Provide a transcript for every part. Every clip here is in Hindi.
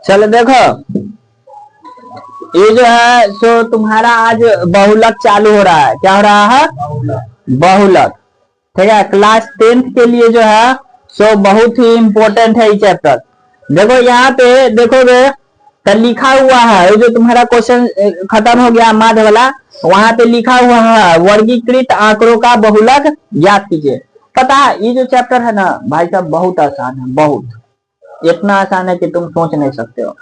चलो देखो, ये जो है सो तुम्हारा आज बहुलक चालू हो रहा है। क्या हो रहा है? बहुलक। ठीक है, क्लास 10th के लिए जो है सो बहुत ही इंपॉर्टेंट है ये चैप्टर। देखो यहाँ पे देखोगे तो लिखा हुआ है, ये जो तुम्हारा क्वेश्चन खत्म हो गया माध्य वाला, वहां पे लिखा हुआ है वर्गीकृत आंकड़ों का बहुलक ज्ञात कीजिए। पता है ये जो चैप्टर है ना भाई साहब बहुत आसान है, बहुत, इतना आसान है कि तुम सोच नहीं सकते हो।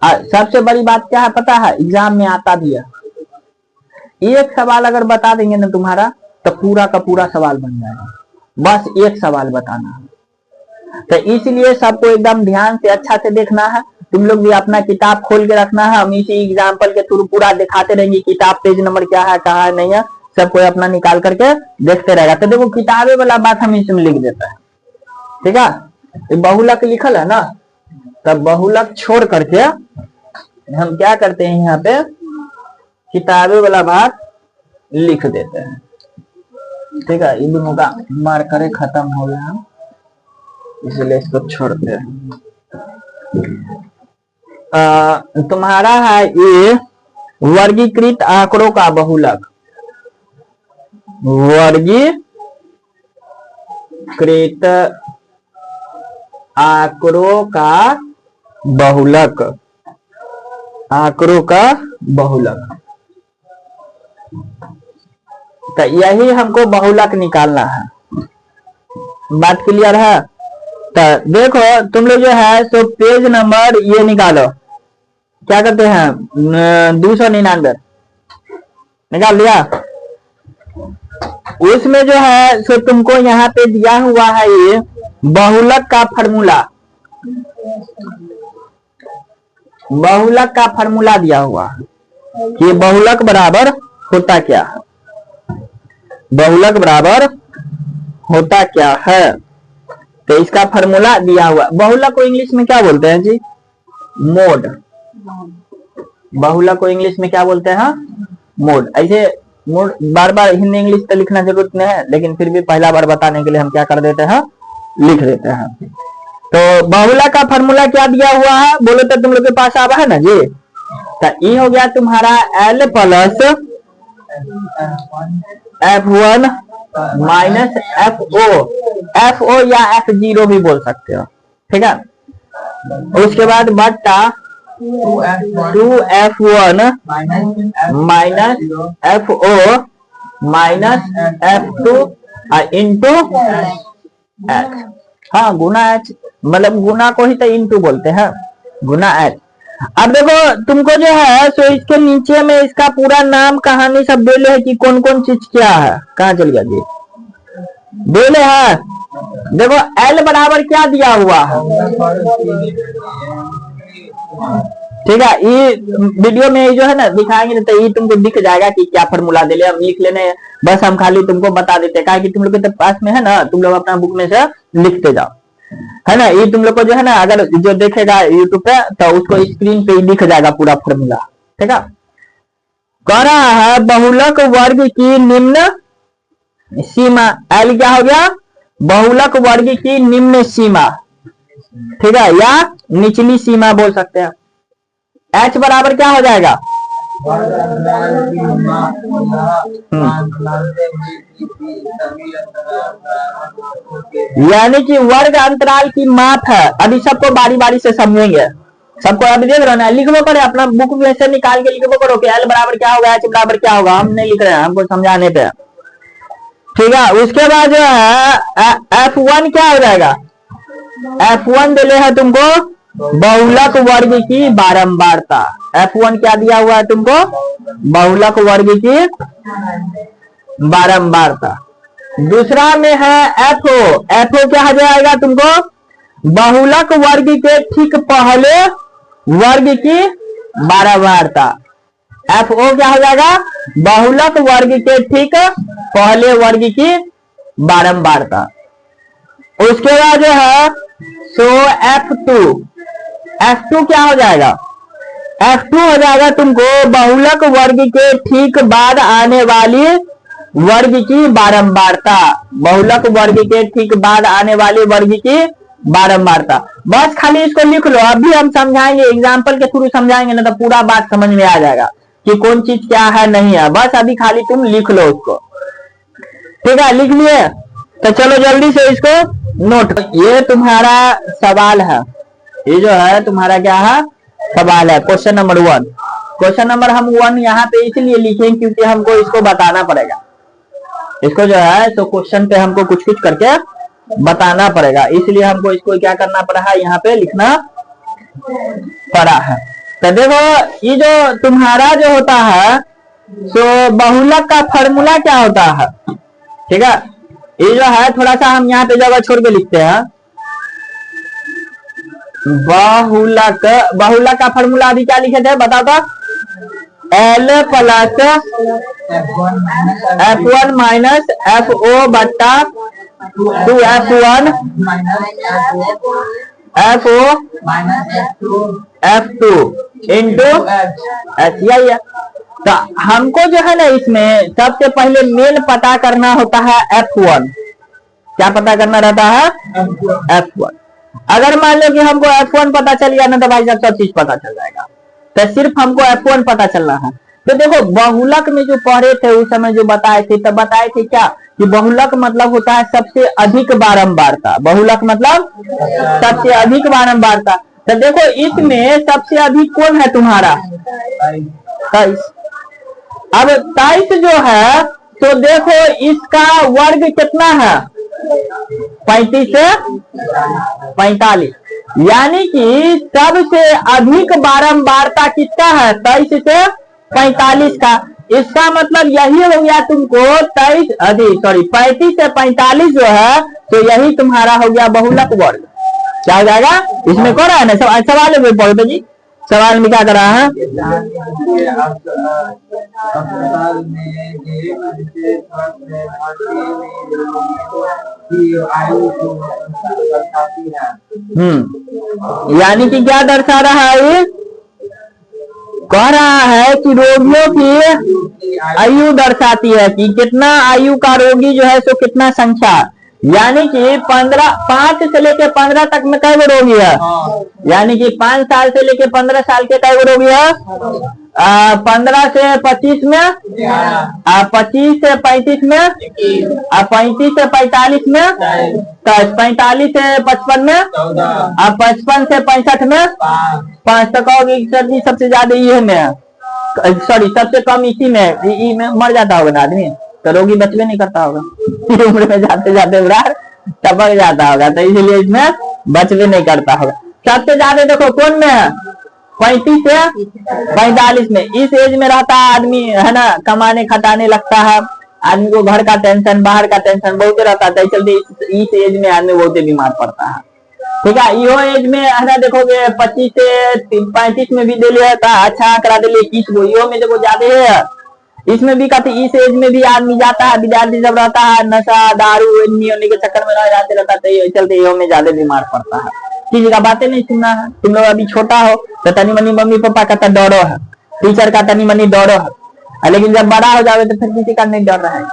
सबसे बड़ी बात क्या है पता है, एग्जाम में आता भी है। एक सवाल अगर बता देंगे ना तुम्हारा तो पूरा का पूरा सवाल बन जाएगा, बस एक सवाल बताना है। तो इसलिए सबको एकदम ध्यान से अच्छा से देखना है। तुम लोग भी अपना किताब खोल के रखना है, हम इसी एग्जाम्पल के थ्रू पूरा दिखाते रहेंगे किताब पेज नंबर क्या है कहाँ है नहीं है, सब कोई अपना निकाल करके देखते रहेगा। तो देखो किताबें वाला बात हम इसमें लिख देता है। ठीक है, बहुलक लिखल है ना, तब बहुलक छोड़ करके हम क्या करते हैं यहाँ पे किताबें वाला बात लिख देते हैं। ठीक है, इन दोनों का मार्कर खत्म हो गया इसलिए इसको छोड़ते हैं। तुम्हारा है ये वर्गीकृत आंकड़ों का बहुलक, वर्गीकृत आंकड़ों का बहुलक, आंकड़ों का बहुलक। तो यही हमको बहुलक निकालना है। बात क्लियर है? तो देखो तुम लोग जो है सो पेज नंबर ये निकालो, क्या करते हैं 299 निकाल लिया। उसमें जो है सो तुमको यहाँ पे दिया हुआ है ये बहुलक का फार्मूला, बहुलक का फार्मूला दिया हुआ है कि बहुलक बराबर होता क्या है, बहुलक बराबर होता क्या है। तो इसका फार्मूला दिया हुआ। बहुलक को इंग्लिश में क्या बोलते हैं जी? मोड। बहुलक को इंग्लिश में क्या बोलते हैं? मोड। ऐसे मोड बार बार हिंदी इंग्लिश तो लिखना जरूरत नहीं है, लेकिन फिर भी पहला बार बताने के लिए हम क्या कर देते हैं, लिख देते हैं। तो बहुलक का फार्मूला क्या दिया हुआ है बोलो तो तुम लोग के पास आवा है ना जी। तो ये हो गया तुम्हारा L plus F1 minus FO या F0 भी बोल सकते हो। ठीक है, उसके बाद बट्टा 2F1 minus FO minus F2 into H। हाँ गुना H, मतलब गुना को ही तो इंटू बोलते हैं, गुना H। अब देखो तुमको जो है सो इसके नीचे में इसका पूरा नाम कहानी सब देले है कि कौन कौन चीज क्या है, कहाँ चल गया जी, देले है। देखो L बराबर क्या दिया हुआ है, ठीक है, ये वीडियो में जो है ना दिखाएंगे तो ये तुमको दिख जाएगा कि क्या फार्मूला देले, हम लिख लेने बस, हम खाली तुमको बता देते हैं कि तुम लोग के पास में है ना, तुम लोग अपना बुक में से लिखते जाओ, है ना। ये तुम लोग को जो है ना अगर जो देखेगा यूट्यूब पे तो उसको स्क्रीन पे दिख जाएगा पूरा फार्मूला। ठीक है, कह रहा है बहुलक वर्ग की निम्न सीमा, L क्या हो गया, बहुलक वर्ग की निम्न सीमा, ठीक है, या निचली सीमा बोल सकते हैं। H बराबर क्या हो जाएगा, यानी कि वर्ग अंतराल की माप है। अभी सबको बारी बारी से समझेंगे, सबको अभी देख रहे हो ना, लिखबो करे अपना बुक में से निकाल के लिखबो करो कि L बराबर क्या होगा, H बराबर क्या होगा, हम नहीं लिख रहे हैं, हमको समझाने पे। ठीक है, उसके बाद जो है F1 क्या हो जाएगा, F1 दिले है तुमको बहुलक वर्ग की बारंबारता। F1 क्या दिया हुआ है तुमको, बहुलक वर्ग की बारंबारता। दूसरा में है FO क्या हो जाएगा तुमको, बहुलक वर्ग के ठीक पहले वर्ग की बारंबारता। FO क्या हो जाएगा, बहुलक वर्ग के ठीक पहले वर्ग की बारंबारता। उसके बाद जो है सो F2 क्या हो जाएगा, F2 हो जाएगा तुमको बहुलक वर्ग के ठीक बाद आने वाली वर्ग की बारंबारता, बहुलक वर्ग के ठीक बाद आने वाले वर्ग की बारंबारता। बस खाली इसको लिख लो, अभी हम समझाएंगे, एग्जाम्पल के थ्रू समझाएंगे ना, तो पूरा बात समझ में आ जाएगा कि कौन चीज क्या है नहीं है। बस अभी खाली तुम लिख लो उसको, ठीक है? लिख लिए तो चलो जल्दी से इसको नोट। ये तुम्हारा सवाल है, ये जो है तुम्हारा क्या है, सवाल है, क्वेश्चन नंबर 1। क्वेश्चन नंबर हम 1 यहाँ पे इसलिए लिखें क्योंकि हमको इसको बताना पड़ेगा, इसको जो है तो क्वेश्चन पे हमको कुछ कुछ करके बताना पड़ेगा, इसलिए हमको इसको क्या करना पड़ा है, यहाँ पे लिखना पड़ा है। तो देखो ये जो तुम्हारा जो होता है तो बहुलक का फॉर्मूला क्या होता है, ठीक है? ये जो है थोड़ा सा हम यहाँ पे जगह छोड़ के लिखते हैं। बहुलक का फॉर्मूला अभी क्या लिखे थे बताओ तो, L plus F1 minus FO बट्टा 2F1 FO F2 into H, यही है। तो हमको जो है ना इसमें सबसे पहले मेन पता करना होता है F1। क्या पता करना रहता है? F1। अगर मान लो कि हमको F1 पता चल गया ना तो भाई सब चीज पता चल जाएगा, तो सिर्फ हमको F1 पता चलना है। तो देखो बहुलक में जो पढ़े थे उस समय जो बताए थे, तब बताए थे क्या कि बहुलक मतलब होता है सबसे अधिक बारंबारता। बहुलक मतलब सबसे अधिक बारंबारता। तो देखो इसमें सबसे अधिक कौन है तुम्हारा? 23। अब 23 जो है तो देखो इसका वर्ग कितना है? 35 से 45, यानी कि सबसे अधिक बारंबारता किसका है? 23 से 45 का। इसका मतलब यही हो गया तुमको 35 से 45 जो है तो यही तुम्हारा हो गया बहुलक वर्ग। क्या हो जाएगा? इसमें कौन है ना सवाल में पढ़ो जी, सवाल में क्या कर रहा है? यानी कि क्या दर्शा रहा है? कह रहा है कि रोगियों की आयु दर्शाती है कि कितना आयु का रोगी जो है सो कितना संख्या, यानी कि 5 से लेके 15 तक में कई रोगी है, यानी कि 5 साल से लेके 15 साल के कई रोगी है? 15 से 25 में, 25 से 35 में, 35 से 45 में, 45 से 55 में, 55 से 65 में 5 तक होगी। सर जी सबसे ज्यादा ये में, सॉरी सबसे कम इसी में मर जाता होगा ना आदमी, तो रोगी बचवे नहीं करता होगा, उम्र में जाते जाते टपक जाता होगा, तो इसलिए इसमें बचवे नहीं करता होगा। सबसे ज्यादा देखो कौन में है? 35 से 45 में। इस एज में रहता है आदमी, है ना, कमाने खटाने लगता है, आदमी को घर का टेंशन बाहर का टेंशन बहुत रहता है, चलते इस एज में आदमी बहुत बीमार पड़ता है, ठीक है? यो एज में है ना, देखोगे 25 से 35 में भी दे लिया अच्छा आंकड़ा दे लिया 21 को, यो में देखो ज्यादा है, इसमें भी कहते इस एज में भी आदमी जाता है, विद्यार्थी जब रहता है नशा दारू होने के चक्कर में जाते रहता है, चलते यो में ज्यादा बीमार पड़ता है। किसी का बातें नहीं सुनना है। तुम लोग अभी छोटा हो तो तनी मनी मम्मी पापा का तो डरो है, टीचर का तनी मनी डरो है, लेकिन जब बड़ा हो जावे तो फिर किसी का नहीं डर रहा है,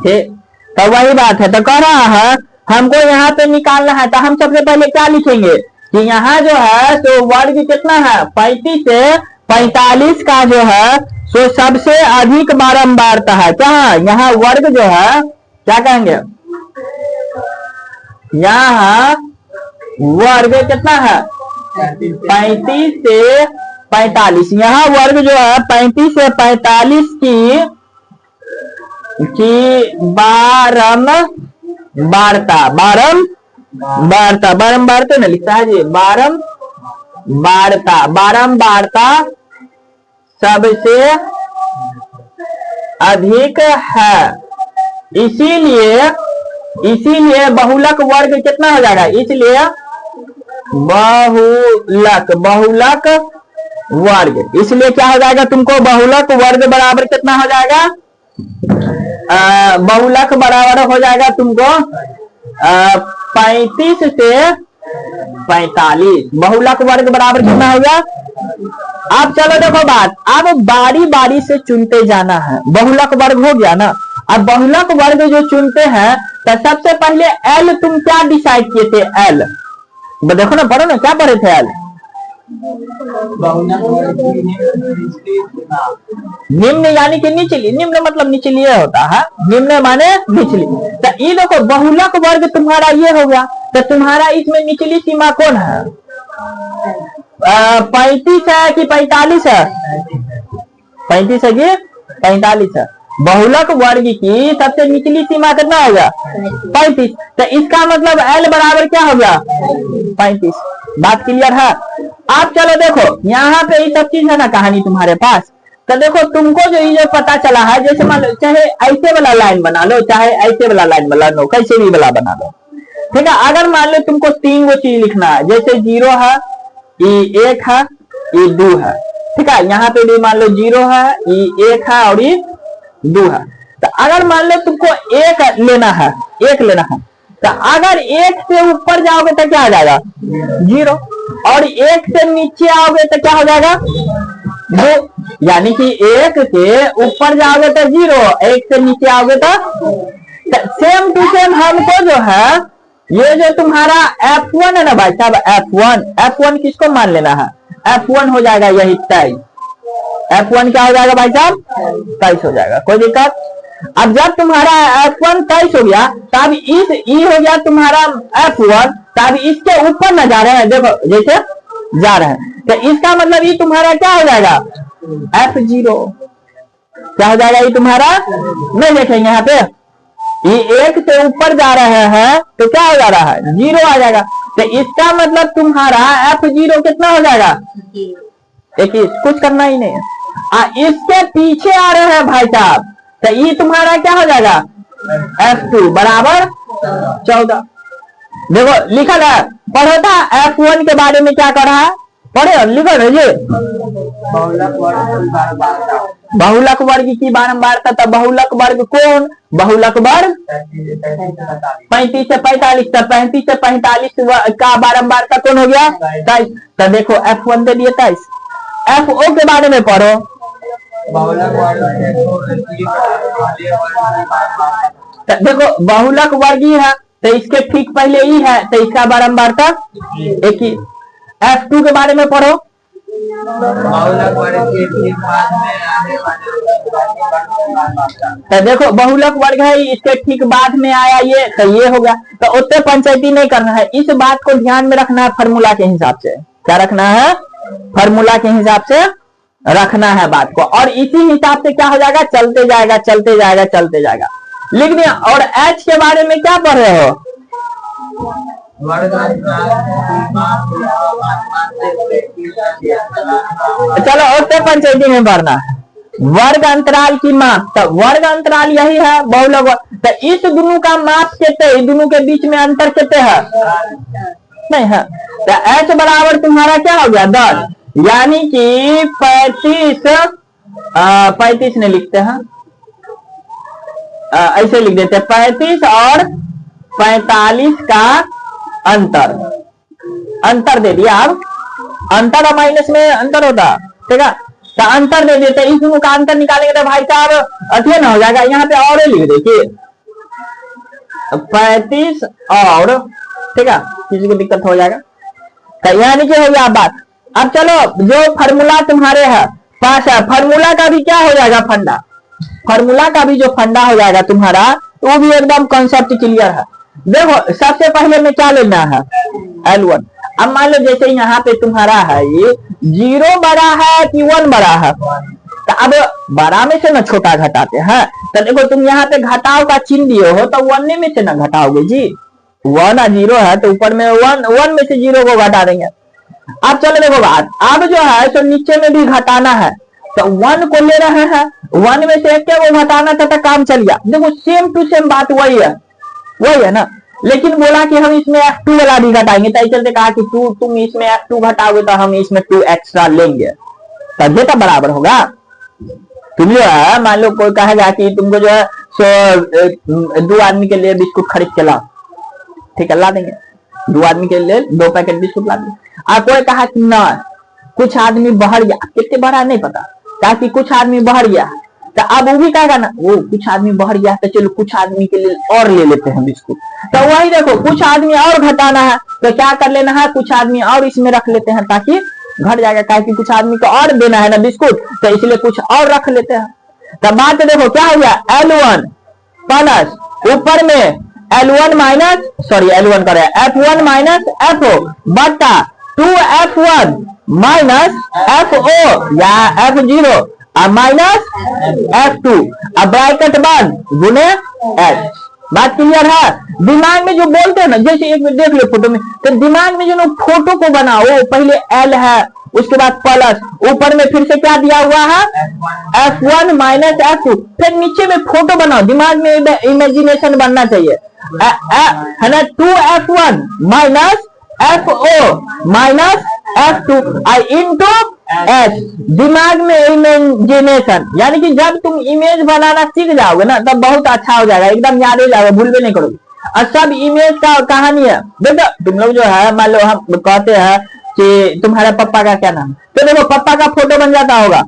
ठीक? तो वही बात है। तो कह रहा है हमको यहाँ पे निकालना है, तो हम सबसे पहले क्या लिखेंगे कि यहाँ जो है तो वर्ग कितना है? 35 से 45 का जो है तो सबसे अधिक बारंबारता है। क्या यहाँ वर्ग जो है क्या कहेंगे? यहाँ वर्ग कितना है? 35 से 45। यहाँ वर्ग जो है 35 से 45 की बारंबारता ना लिखता है जी, बारंबारता सबसे अधिक है, इसीलिए बहुलक वर्ग कितना हो जाएगा? इसलिए बहुलक वर्ग, इसलिए क्या हो जाएगा तुमको? बहुलक वर्ग बराबर कितना हो जाएगा? बहुलक बराबर हो जाएगा तुमको 35 से 45। बहुलक वर्ग बराबर कितना होगा? अब चलो देखो बात, अब बारी बारी से चुनते जाना है। बहुलक वर्ग हो गया ना, अब बहुलक वर्ग जो चुनते हैं तो सबसे पहले एल तुम क्या डिसाइड किए थे? एल देखो ना, पढ़ो ना, क्या पढ़े थे? एल निम्न यानी कि निचली, निम्न मतलब निचली होता है, निम्न माने निचली। तो ये देखो बहुलक वर्ग तुम्हारा ये हो गया, तो तुम्हारा इसमें निचली सीमा कौन है? 35 है कि 45 है? 35 है कि 45 है। बहुलक वर्ग की सबसे निचली सीमा कितना होगा? 35। तो इसका मतलब एल बराबर क्या हो गया? 35। बात क्लियर है? आप चलो देखो यहाँ पे ये सब चीज है ना कहानी तुम्हारे पास। तो देखो तुमको जो ये पता चला है, जैसे मान लो चाहे ऐसे वाला लाइन बना लो, चाहे ऐसे वाला लाइन बना लो, कैसे भी वाला बना लो, ठीक है। अगर मान लो तुमको 3 गो चीज लिखना है, जैसे 0 है, ये 1 है, ये 2 है, ठीक है। यहाँ पे भी मान लो 0 है, ये 1 है और ये 2 है। तो अगर मान लो तुमको 1 लेना है, 1 लेना है, तो अगर 1 से ऊपर जाओगे तो क्या हो जाएगा? 0, और 1 से नीचे आओगे तो क्या हो जाएगा? 2। यानी कि 1 से ऊपर जाओगे तो 0, 1 से नीचे आओगे तो सेम टू सेम हमको जो है ये जो तुम्हारा F1 है ना भाई साहब, F1 किसको मान लेना है? F1 हो जाएगा यही 23। F1 क्या हो जाएगा भाई साहब? 23 हो जाएगा, कोई दिक्कत? अब जब तुम्हारा F1 23 हो गया, तब इस E हो गया तुम्हारा F1, तब इसके ऊपर न जा रहे हैं, देखो जैसे जा रहे हैं, तो इसका मतलब ये तुम्हारा क्या हो जाएगा? F0 क्या हो जाएगा? ये तुम्हारा नहीं देखेंगे यहाँ पे, ये 1 से ऊपर जा रहे हैं तो क्या हो जा रहा है? 0 आ जाएगा। तो इसका मतलब तुम्हारा F0 कितना हो जाएगा? 21। कुछ करना ही नहीं है। इसके पीछे आ रहे हैं भाई साहब, तो ये तुम्हारा क्या हो जाएगा? F2 बराबर 14। देखो लिखा है, पढ़ो था F1 के बारे में क्या कर रहा है? पढ़े लिखो रहिए। बहुलक वर्ग की बारंबारता। तो बहुलक वर्ग कौन? बहुलक वर्ग 35 से 45। तो 35 से 45 का बारंबारता कौन हो गया? 23। तो देखो F1 दे दिए 23। FO के बारे में पढ़ो। देखो बहुलक वर्ग ही है, तो इसके ठीक पहले ही है, तो इसका बारंबारता 1 ही। F2 के बारे में पढ़ो। तो देखो बहुलक वर्ग है, इसके ठीक बाद में आया ये, तो ये हो गया। तो उतने पंचायती नहीं करना है, इस बात को ध्यान में रखना है फार्मूला के हिसाब से। क्या रखना है? फार्मूला के हिसाब से रखना है बात को, और इसी हिसाब से क्या हो जाएगा? चलते जाएगा चलते जाएगा चलते जाएगा। लिख दिया। और H के बारे में क्या पढ़ रहे हो? चलो उतने पंचायती में पढ़ना है। वर्ग अंतराल की माप। तो वर्ग अंतराल यही है बहुलक। तो इस दोनों का माप कितने, दोनों के बीच में अंतर कितने है? नहीं है। तो H बराबर तुम्हारा क्या हो गया? 10। यानी कि 35 ने लिखते हैं, ऐसे लिख देते हैं 35 और 45 का अंतर दे दिया। अब अंतर और माइनस में अंतर होता, ठीक है। तो अंतर दे देते, इस दोनों का अंतर निकालेंगे तो भाई साहब अथी ना हो जाएगा। यहाँ पे और लिख देखिए 35 और, ठीक है, किसी को दिक्कत हो जाएगा। तो यानी कि हो गया बात। अब चलो जो फार्मूला तुम्हारे है पास है, फार्मूला का भी क्या हो जाएगा? फंडा। फार्मूला का भी जो फंडा हो जाएगा तुम्हारा, वो भी एकदम कॉन्सेप्ट क्लियर है। देखो सबसे पहले में क्या लेना है? L1। अब मान लो जैसे यहाँ पे तुम्हारा है ये 0 बड़ा है कि 1 बड़ा है, तो अब बड़ा में से ना छोटा घटाते हैं। तो देखो तुम यहाँ पे घटाव का चिन्ह दिए हो, तो 1 में से ना घटाओगे जी। 1 और 0 है तो ऊपर में 1 में से 0 को घटा देंगे। अब चलो देखो बात, अब जो है तो नीचे में भी घटाना है, तो 1 को ले रहे हैं, 1 में से 1 को घटाना था तो काम चल गया। देखो सेम टू सेम बात वही है ना। लेकिन बोला कि हम इसमें F2 वाला भी घटाएंगे, तो चलते कहा कि तुम इसमें F2 घटाओगे तो हम इसमें 2 एक्स्ट्रा लेंगे, तब तो बराबर होगा। तुम जो है मान लो कोई कहेगा कि तुमको जो है 2 आदमी के लिए बिस्कुट खरीद के लाओ, ठीक है, ला देंगे। 2 आदमी के लिए 2 पैकेट बिस्कुट ला देंगे। और कोई कहा कि ना कुछ आदमी बाहर गया, कितने बाहर नहीं पता, कहा कि कुछ आदमी बाहर गया, तो अब वो भी क्या करना, वो कुछ आदमी बढ़ गया तो चलो कुछ आदमी के लिए और ले लेते हैं बिस्कुट। तो वही देखो कुछ आदमी और घटाना है तो क्या कर लेना है, कुछ आदमी और इसमें रख लेते हैं ताकि घट जाएगा, ताकि कुछ आदमी को और देना है ना बिस्कुट, तो इसलिए कुछ और रख लेते हैं। तो बात देखो क्या हो गया, L1 प्लस ऊपर में L1 माइनस L1 कर F1 माइनस FO बटा 2F1 माइनस FO या F0 माइनस F2 अब ब्रैकेट बंद गुने H। बात क्लियर है। दिमाग में जो बोलते हैं ना, जैसे एक मिनट देख लो फोटो में, तो दिमाग में जो फोटो को बनाओ पहले L है, उसके बाद प्लस ऊपर में फिर से क्या दिया हुआ है F1 माइनस F2, फिर नीचे में फोटो बनाओ, दिमाग में इमेजिनेशन बनना चाहिए है ना। 2F1 minus FO minus F2 into H, दिमाग में इमेजिनेशन, यानी कि जब तुम इमेज बनाना सीख जाओगे ना तब बहुत अच्छा हो जाएगा, एकदम याद हो जाएगा, भूल भी नहीं करोगे। और सब इमेज का कहानी है। देखो तुम लोग जो है, मान लो हम कहते हैं कि तुम्हारा पापा का क्या नाम, तो देखो पापा का फोटो बन जाता होगा।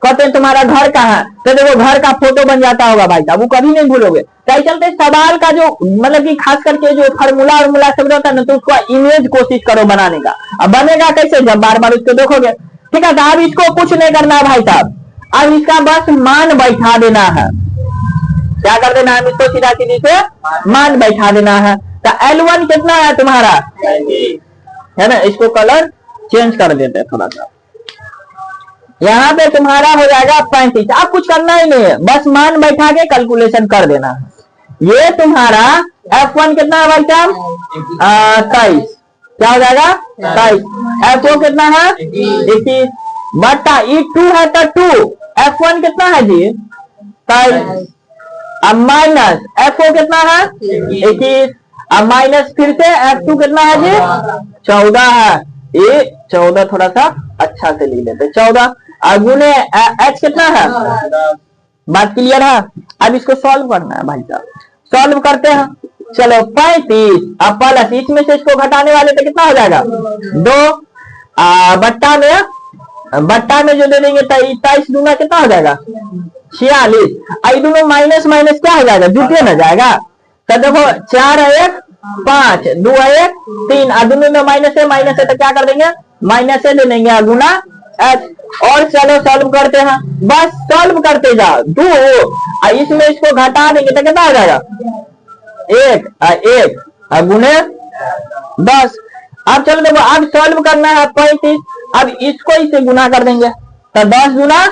कहते हैं तुम्हारा घर कहाँ है, तो देखो घर का फोटो बन जाता होगा भाई साहब, वो कभी नहीं भूलोगे। तो चलते सवाल का जो मतलब कि खास करके जो फार्मूला सब रहता है ना, तो उसको इमेज कोशिश करो बनाने का। अब बनेगा कैसे, जब बार बार उसको देखोगे। ठीक है, तो अब इसको कुछ नहीं करना भाई साहब, अब इसका बस मान बैठा देना है। क्या कर देना है, इसको सीधा सीधी से मान बैठा देना है। तो L1 कितना है तुम्हारा, है ना, इसको कलर चेंज कर देते हैं थोड़ा सा। यहाँ पे तुम्हारा हो जाएगा 35। अब कुछ करना ही नहीं है, बस मान बैठा के कैलकुलेशन कर देना है। ये तुम्हारा F1 कितना है भाई साहब, 23, क्या हो जाएगा 23। FO कितना है 21 बटा E2 है तो 2, F1 कितना है जी 23, अब माइनस FO कितना है 21, अब माइनस फिर से F2 कितना है जी 14 है, ये 14 थोड़ा सा अच्छा से ले लेते 14, और गुने H कितना है, बात क्लियर है। अब इसको सॉल्व करना है भाई साहब, सॉल्व करते हैं। चलो 35 अब प्लस इसमें से इसको घटाने वाले तो कितना हो जाएगा 2, बट्टा में जो दे देंगे 23 दूना कितना हो जाएगा 46, आई दोनों माइनस माइनस क्या हो जाएगा जुटे ना जाएगा। तो देखो 4 है 1 5, 2 है 1 3, और दोनों में माइनस है तो क्या कर देंगे माइनस से ले लेंगे गुना H। और चलो सॉल्व करते हैं, बस सॉल्व करते जाओ 2, इसमें इसको घटा देंगे तो कितना हो जाएगा 1 गुने 10। अब चलो देखो अब सॉल्व करना है 35, अब इसको इसे गुना कर देंगे तो 10 गुना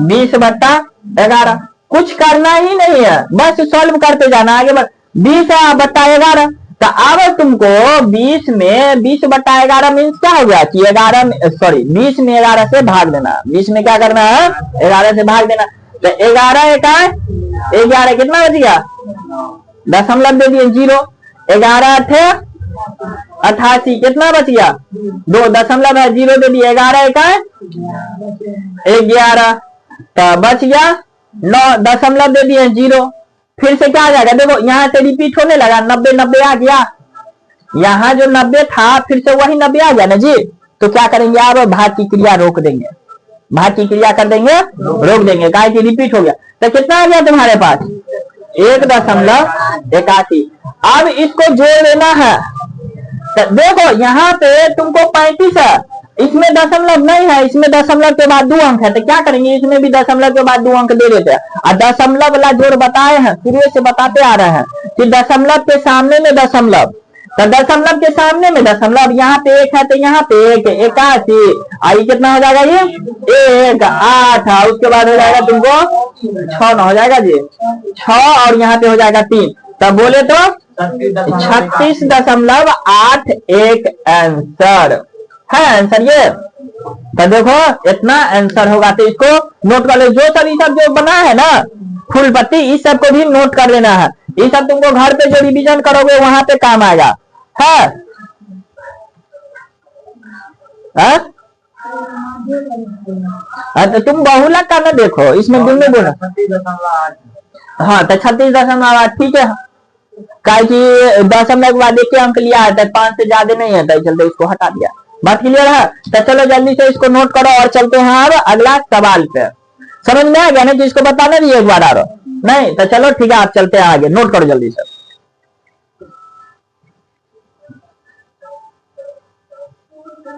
20 बट्टा 11, कुछ करना ही नहीं है, बस सॉल्व करते जाना आगे बढ़। 20 बट्टा 11, तो अब तुमको 20 में 20 बट्टा 11 मीन्स क्या हो गया कि 20 में 11 से भाग देना। 20 में क्या करना है 11 से भाग देना, तो 11 कितना बच गया, दशमलव दे दिए 0, 11 थे 88, कितना बच गया 2, दशमलव है 0 दे दिए, 11 तो बच गया 9, दशमलव दे दिए 0, फिर से क्या आ जाएगा, देखो यहाँ से रिपीट होने लगा 90 आ गया, यहाँ जो 90 था फिर से वही 90 आ गया ना जी। तो क्या करेंगे आप भाग की क्रिया रोक देंगे, भाग की क्रिया कर देंगे रोक देंगे, काय की रिपीट हो गया। तो कितना आ गया तुम्हारे पास 1.81। अब इसको जोड़ देना है, तो देखो यहाँ पे तुमको 35 है, इसमें दशमलव नहीं है, इसमें दशमलव के बाद 2 अंक है, तो क्या करेंगे इसमें भी दशमलव के बाद 2 अंक दे देते हैं। और दशमलव वाला जोड़ बताए हैं, शुरू से बताते आ रहे हैं कि दशमलव के सामने में दशमलव, तो दशमलव के सामने में दशमलव, यहाँ पे 1 है तो यहाँ पे 1, 81, आई कितना हो जाएगा ये 1 8, उसके बाद हो जाएगा तुमको 6 ना हो जाएगा जी 6, और यहाँ पे हो जाएगा 3, तब बोले तो 36.81 आंसर है, आंसर ये। तो देखो इतना आंसर होगा, तो इसको नोट कर लो, जो सब ये सब जो बना है ना फुल पत्ती, इस सब को भी नोट कर लेना है, ये सब तुमको घर पे जो रिवीजन करोगे वहां पे काम आएगा है। तो तुम बहुलक का ना देखो, इसमें तुमने बोला हाँ तो 36.8 ठीक है, काय की दशमलव के बाद 1 अंक लिया है तो 5 से ज्यादा नहीं है, तो चलते इसको हटा दिया। बात क्लियर है। तो चलो जल्दी से इसको नोट करो और चलते हैं अब अगला सवाल पे। समझ में आ गया ना कि इसको बताना भी एक बार आ रहा नहीं? तो चलो ठीक है, आप चलते हैं आगे, नोट करो जल्दी से।